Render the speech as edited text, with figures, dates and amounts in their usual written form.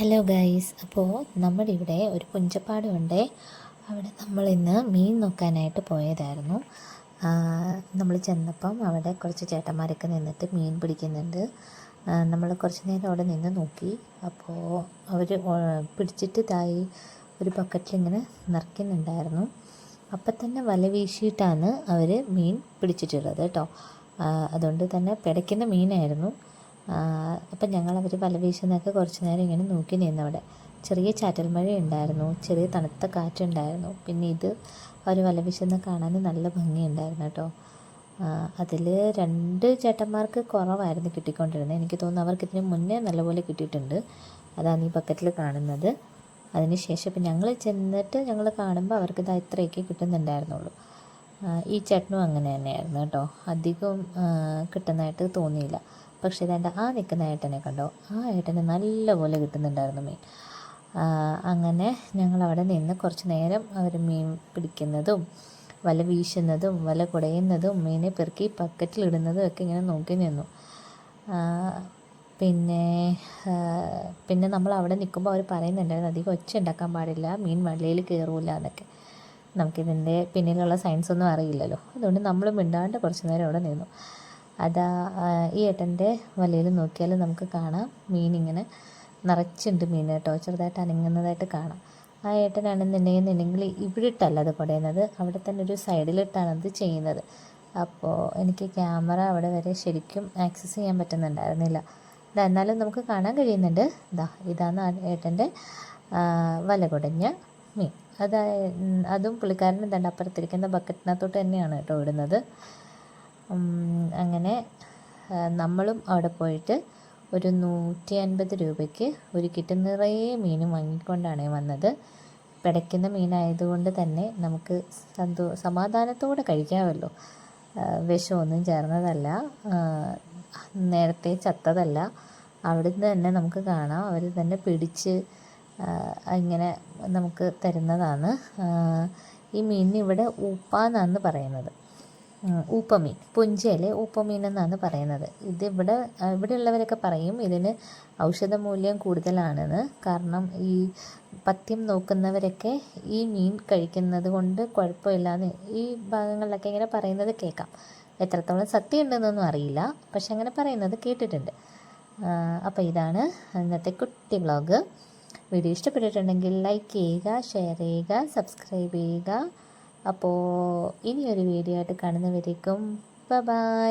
Hello guys, അപ്പോൾ നമ്മുടെ ഇവിടെ ഒരു പുഞ്ചപ്പാടമുണ്ട്. അവിടെ നമ്മളിന്ന് മീൻ നോക്കാനായിട്ട് പോയതായിരുന്നു. നമ്മൾ ചെന്നപ്പം അവിടെ കുറച്ച് ചേട്ടന്മാരൊക്കെ നിന്നിട്ട് മീൻ പിടിക്കുന്നുണ്ട്. നമ്മൾ കുറച്ച് നേരം അവിടെ നിന്ന് നോക്കി. അപ്പോൾ അവർ പിടിച്ചിട്ട് ഇതായി ഒരു ബക്കറ്റിലിങ്ങനെ നിറയ്ക്കുന്നുണ്ടായിരുന്നു. അപ്പം തന്നെ വല വീശിയിട്ടാണ് അവർ മീൻ പിടിച്ചിട്ടുള്ളത് കേട്ടോ. അതുകൊണ്ട് തന്നെ പിടയ്ക്കുന്ന മീനായിരുന്നു. അപ്പം ഞങ്ങളവർ വല വീശുന്നതൊക്കെ കുറച്ച് നേരം ഇങ്ങനെ നോക്കി നിന്നവിടെ. ചെറിയ ചാറ്റൽ മഴ ഉണ്ടായിരുന്നു, ചെറിയ തണുത്ത കാറ്റുണ്ടായിരുന്നു. പിന്നെ ഇത് അവർ വല വീശുന്ന കാണാൻ നല്ല ഭംഗിയുണ്ടായിരുന്നു കേട്ടോ. അതിൽ 2 ചേട്ടന്മാർക്ക് കുറവായിരുന്നു കിട്ടിക്കൊണ്ടിരുന്നത്. എനിക്ക് തോന്നുന്നു അവർക്ക് ഇതിന് മുന്നേ നല്ലപോലെ കിട്ടിയിട്ടുണ്ട്. അതാണ് ഈ ബക്കറ്റിൽ കാണുന്നത്. അതിന് ശേഷം ഇപ്പം ഞങ്ങൾ ചെന്നിട്ട് ഞങ്ങൾ കാണുമ്പോൾ അവർക്ക് ഇത് ഇത്രയൊക്കെ കിട്ടുന്നുണ്ടായിരുന്നുള്ളൂ. ഈ ചേട്ടനും അങ്ങനെ തന്നെയായിരുന്നു കേട്ടോ. അധികം കിട്ടുന്നതായിട്ട് തോന്നിയില്ല. പക്ഷേ ഇതെൻ്റെ നിൽക്കുന്ന ഏട്ടനെ കണ്ടോ, ഏട്ടന് നല്ലപോലെ കിട്ടുന്നുണ്ടായിരുന്നു മീൻ. അങ്ങനെ ഞങ്ങളവിടെ നിന്ന് കുറച്ച് നേരം അവർ മീൻ പിടിക്കുന്നതും വല വീശുന്നതും വല കുടയുന്നതും മീനെ പെറുക്കി ബക്കറ്റിലിടുന്നതും ഒക്കെ ഇങ്ങനെ നോക്കി നിന്നു. പിന്നെ നമ്മൾ അവിടെ നിൽക്കുമ്പോൾ അവർ പറയുന്നുണ്ടായിരുന്നു അധികം ഒച്ച ഉണ്ടാക്കാൻ പാടില്ല, മീൻ വലയിൽ കയറൂല എന്നൊക്കെ. നമുക്കിതിൻ്റെ പിന്നിലുള്ള സയൻസ് ഒന്നും അറിയില്ലല്ലോ. അതുകൊണ്ട് നമ്മൾ മിണ്ടാണ്ട് കുറച്ച് നേരം അവിടെ നിന്നു. ഈ ഏട്ടൻ്റെ വലയിൽ നോക്കിയാൽ നമുക്ക് കാണാം മീനിങ്ങനെ നിറച്ചുണ്ട് മീൻ കേട്ടോ. ചെറുതായിട്ട് അനങ്ങുന്നതായിട്ട് കാണാം. ആ ഏട്ടനാണെന്നുണ്ടെങ്കിൽ ഇവിടെ ഇട്ടല്ല അത് കുടയുന്നത്, അവിടെ തന്നെ ഒരു സൈഡിലിട്ടാണ് അത് ചെയ്യുന്നത്. അപ്പോൾ എനിക്ക് ക്യാമറ അവിടെ വരെ ശരിക്കും ആക്സസ് ചെയ്യാൻ പറ്റുന്നുണ്ടായിരുന്നില്ല. എന്നാലും നമുക്ക് കാണാൻ കഴിയുന്നുണ്ട്. ഇതാണ് ആ ഏട്ടൻ്റെ വല കുടഞ്ഞ മീൻ. അതും പുള്ളിക്കാരൻ തന്നെ അപ്പുറത്തിരിക്കുന്ന ബക്കറ്റിനകത്തോട്ട് തന്നെയാണ് കേട്ടോ ഇടുന്നത്. അങ്ങനെ നമ്മളും അവിടെ പോയിട്ട് ഒരു 150 രൂപയ്ക്ക് ഒരു കിറ്റ് നിറയെ മീനും വാങ്ങിക്കൊണ്ടാണ് വന്നത്. പിടയ്ക്കുന്ന മീനായതുകൊണ്ട് തന്നെ നമുക്ക് സമാധാനത്തോടെ കഴിക്കാമല്ലോ. വിഷമൊന്നും ചേർന്നതല്ല, നേരത്തെ ചത്തതല്ല. അവിടുന്ന് തന്നെ നമുക്ക് കാണാം അവർ തന്നെ പിടിച്ച് ഇങ്ങനെ നമുക്ക് തരുന്നതാണ്. ഈ മീനിന് ഇവിടെ ഊപ്പാന്നാണ് പറയുന്നത്. ഊപ്പമീൻ, പുഞ്ചയിലെ ഊപ്പമീൻ എന്നാണ് പറയുന്നത്. ഇവിടെയുള്ളവരൊക്കെ പറയും ഇതിന് ഔഷധമൂല്യം കൂടുതലാണെന്ന്. കാരണം ഈ പഥ്യം നോക്കുന്നവരൊക്കെ ഈ മീൻ കഴിക്കുന്നത് കൊണ്ട് കുഴപ്പമില്ലാന്ന് ഈ ഭാഗങ്ങളിലൊക്കെ ഇങ്ങനെ പറയുന്നത് കേൾക്കാം. എത്രത്തോളം സത്യം ഉണ്ടെന്നൊന്നും അറിയില്ല, പക്ഷെ അങ്ങനെ പറയുന്നത് കേട്ടിട്ടുണ്ട്. അപ്പോൾ ഇതാണ് ഇന്നത്തെ കുട്ടി വ്ളോഗ്. വീഡിയോ ഇഷ്ടപ്പെട്ടിട്ടുണ്ടെങ്കിൽ ലൈക്ക് ചെയ്യുക, ഷെയർ ചെയ്യുക, സബ്സ്ക്രൈബ് ചെയ്യുക. അപ്പോൾ ഇനിയൊരു വീഡിയോ ആയിട്ട് കാണുന്നവരേക്കും ബൈ.